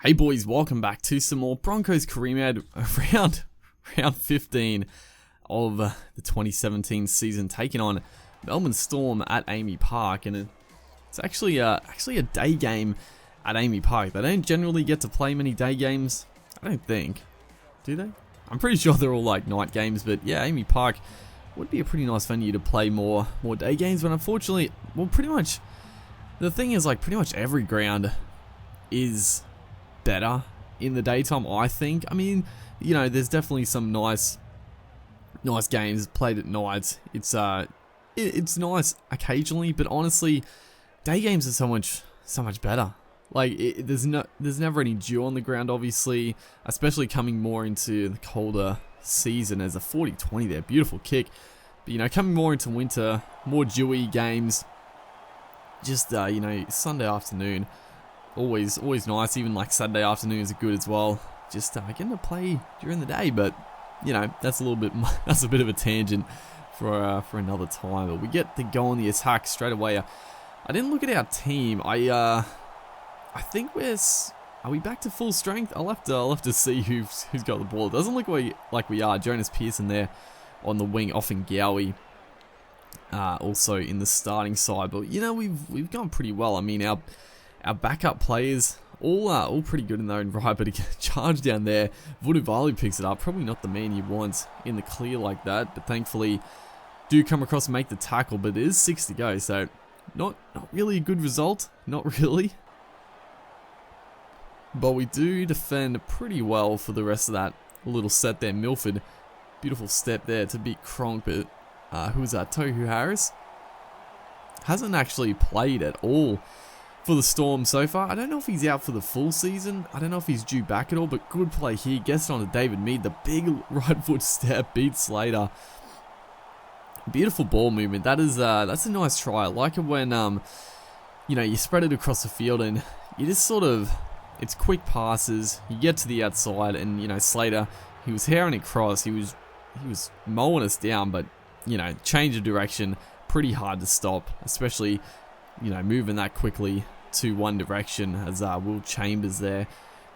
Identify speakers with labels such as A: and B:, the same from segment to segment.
A: Hey boys, welcome back to some more Broncos career mode round 15 of the 2017 season, taking on Melbourne Storm at Amy Park, and it's actually a day game at Amy Park. They don't generally get to play many day games, I don't think, do they? I'm pretty sure they're all like night games, but yeah, Amy Park would be a pretty nice venue to play more day games, but unfortunately, well, pretty much the thing is, like, pretty much every ground is better in the daytime, I think. I mean, you know, there's definitely some nice games played at night. It's nice occasionally, but honestly, day games are so much better. Like, there's never any dew on the ground, obviously, especially coming more into the colder season. As a 40-20 there, beautiful kick. But, you know, coming more into winter, more dewy games, just you know, Sunday afternoon, always nice. Even like Saturday afternoons are good as well. Just getting to play during the day, but you know, that's a bit of a tangent for another time. But we get to go on the attack straight away. I didn't look at our team. I think are we back to full strength? I'll have to see who's got the ball. It doesn't look like we are. Jonas Pearson there on the wing, off in Gowie. Also in the starting side, but you know, we've gone pretty well. I mean, our backup players all pretty good in their own right, but a charge down there, Vunivalu picks it up. Probably not the man you want in the clear like that, but thankfully do come across and make the tackle. But it is 6 to go, so not really a good result, not really. But we do defend pretty well for the rest of that little set there. Milford, beautiful step there to beat Kronk, but who's that? Tohu Harris hasn't actually played at all for the Storm so far. I don't know if he's out for the full season. I don't know if he's due back at all, but good play here. Gets it on to David Mead. The big right foot step, beats Slater. Beautiful ball movement. That's a nice try. I like it when you know, you spread it across the field and you just sort of, it's quick passes. You get to the outside, and you know, Slater, he was herring across. He was mowing us down, but you know, change of direction, pretty hard to stop, especially, you know, moving that quickly to one direction, as Will Chambers there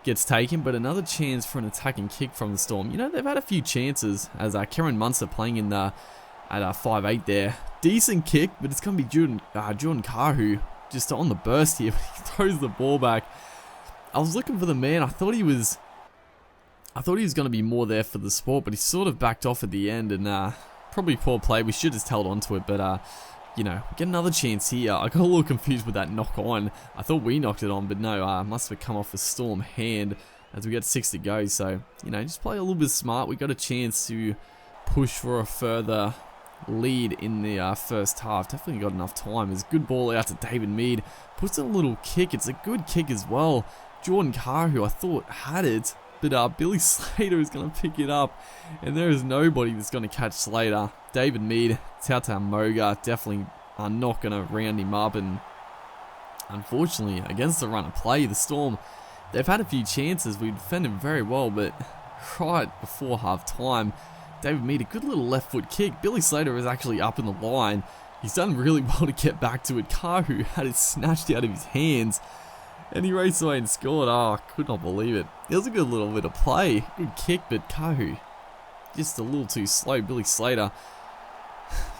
A: gets taken. But another chance for an attacking kick from the Storm. You know, they've had a few chances, as Kieran Munster playing in the at 5'8 there. Decent kick, but it's going to be Jordan Kahu just on the burst here. He throws the ball back. I was looking for the man. I thought he was going to be more there for the sport, but he sort of backed off at the end, and probably poor play. We should have just held on to it, but you know, get another chance here. I got a little confused with that knock on. I thought we knocked it on, but no, must have come off a Storm hand as we get 6 to go. So, you know, just play a little bit smart. We got a chance to push for a further lead in the first half. Definitely got enough time. There's a good ball out to David Mead. Puts in a little kick. It's a good kick as well. Jordan Carr, who I thought had it, but Billy Slater is going to pick it up, and there is nobody that's going to catch Slater. David Mead, Tautau Moga definitely are not going to round him up, and unfortunately, against the run of play, the Storm, they've had a few chances. We defended very well, but right before half time, David Mead, a good little left foot kick. Billy Slater is actually up in the line. He's done really well to get back to it. Kahu had it snatched out of his hands, and he raced away and scored. Oh, I could not believe it. It was a good little bit of play. Good kick, but Kahu just a little too slow. Billy Slater,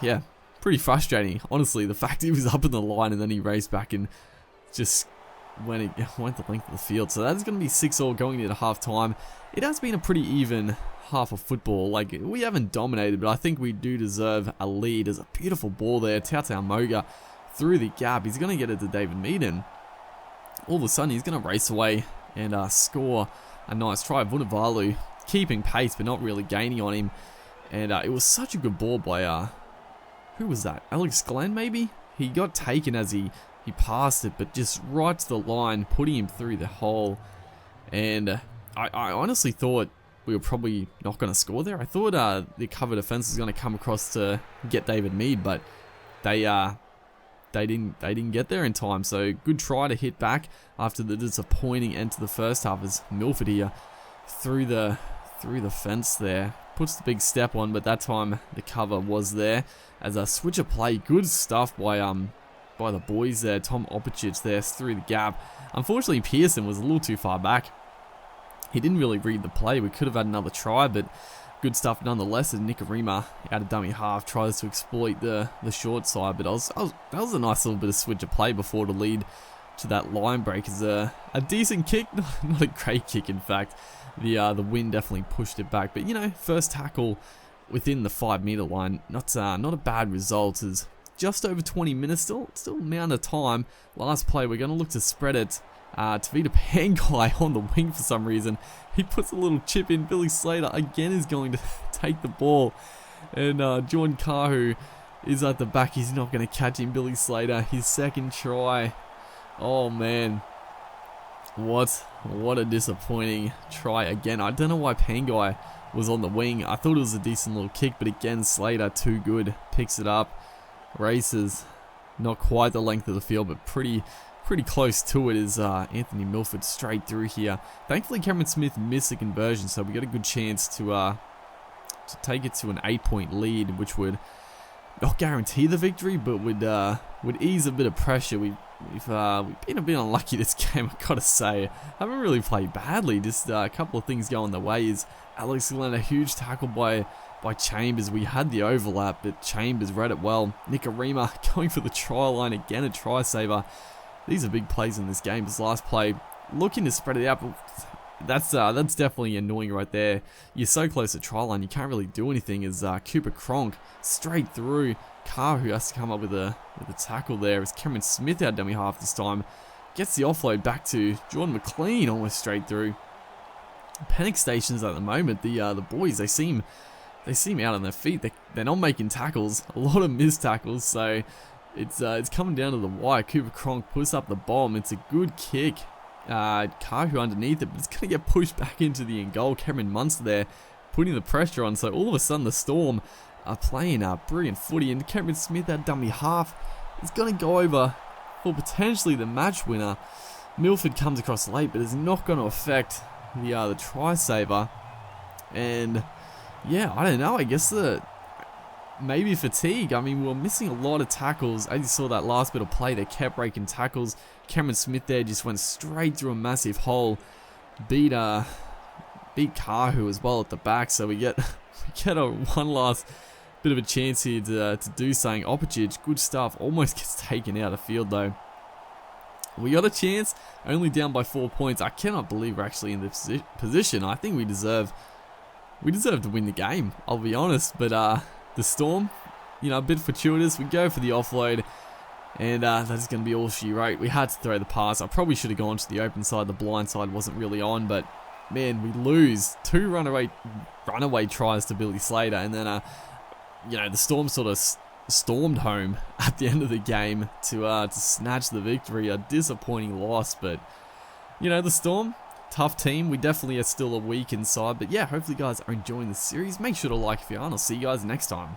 A: yeah, pretty frustrating. Honestly, the fact he was up in the line and then he raced back and just went the length of the field. So that's going to be 6-all going into half time. It has been a pretty even half of football. Like, we haven't dominated, but I think we do deserve a lead. There's a beautiful ball there. Tautau Moga through the gap. He's going to get it to David Meaden. All of a sudden, he's going to race away and score a nice try. Vunivalu keeping pace, but not really gaining on him. And it was such a good ball by, who was that? Alex Glenn, maybe? He got taken as he passed it, but just right to the line, putting him through the hole. And I honestly thought we were probably not going to score there. I thought the cover defense was going to come across to get David Mead, but they didn't get there in time. So good try to hit back after the disappointing end to the first half, as Milford here through the fence there puts the big step on, but that time the cover was there as a switch of play. Good stuff by by the boys there. Tom Opicic there through the gap. Unfortunately, Pearson was a little too far back. He didn't really read the play. We could have had another try, but good stuff nonetheless. As Nicarima out of dummy half tries to exploit the short side, but that was a nice little bit of switch of play before to lead to that line break. Is a decent kick, not a great kick in fact. The wind definitely pushed it back, but you know, first tackle within the 5 meter line, not a bad result. Is just over 20 minutes, still amount of time. Last play, we're going to look to spread it. Tavita Pangai on the wing for some reason. He puts a little chip in. Billy Slater again is going to take the ball, and Jordan Kahu is at the back. He's not going to catch him. Billy Slater, his second try. Oh man, what a disappointing try again. I don't know why Pangai was on the wing. I thought it was a decent little kick, but again, Slater too good. Picks it up, races. Not quite the length of the field, but pretty close to it. Is Anthony Milford straight through here. Thankfully, Cameron Smith missed the conversion, so we got a good chance to take it to an 8-point lead, which would not guarantee the victory, but would ease a bit of pressure. We've been a bit unlucky this game, I've got to say. Haven't really played badly, just a couple of things going the way. Is Alex Glenn, a huge tackle by Chambers. We had the overlap, but Chambers read it well. Nicarima going for the try line again, a try saver. These are big plays in this game. This last play, looking to spread it out, but that's definitely annoying right there. You're so close to try line, you can't really do anything. As Cooper Cronk straight through. Kahu has to come up with a tackle there. As Cameron Smith out dummy half this time gets the offload back to Jordan McLean, almost straight through. Panic stations at the moment. The boys, they seem out on their feet. They're not making tackles. A lot of missed tackles. So it's coming down to the wire. Cooper Cronk puts up the bomb. It's a good kick. Kahu underneath it, but it's going to get pushed back into the end goal. Cameron Munster there putting the pressure on. So all of a sudden the Storm are playing brilliant footy, and Cameron Smith at dummy half is going to go over for potentially the match winner. Milford comes across late, but it's not going to affect the try saver. And yeah, I don't know. I guess maybe fatigue. I mean, we were missing a lot of tackles. As you saw that last bit of play, they kept breaking tackles. Cameron Smith there just went straight through a massive hole. Beat Kahu as well at the back. So we get one last bit of a chance here to do something. Opicic, good stuff. Almost gets taken out of the field though. We got a chance, only down by 4 points. I cannot believe we're actually in this position. I think we deserve to win the game, I'll be honest. But the Storm, a bit fortuitous. We go for the offload, and that's going to be all she wrote. We had to throw the pass. I probably should have gone to the open side. The blind side wasn't really on, but man, we lose 2 runaway tries to Billy Slater, and then the Storm sort of stormed home at the end of the game to snatch the victory. A disappointing loss, but the Storm, tough team. We definitely are still a weak inside, but yeah, hopefully you guys are enjoying the series. Make sure to like if you are, and I'll see you guys next time.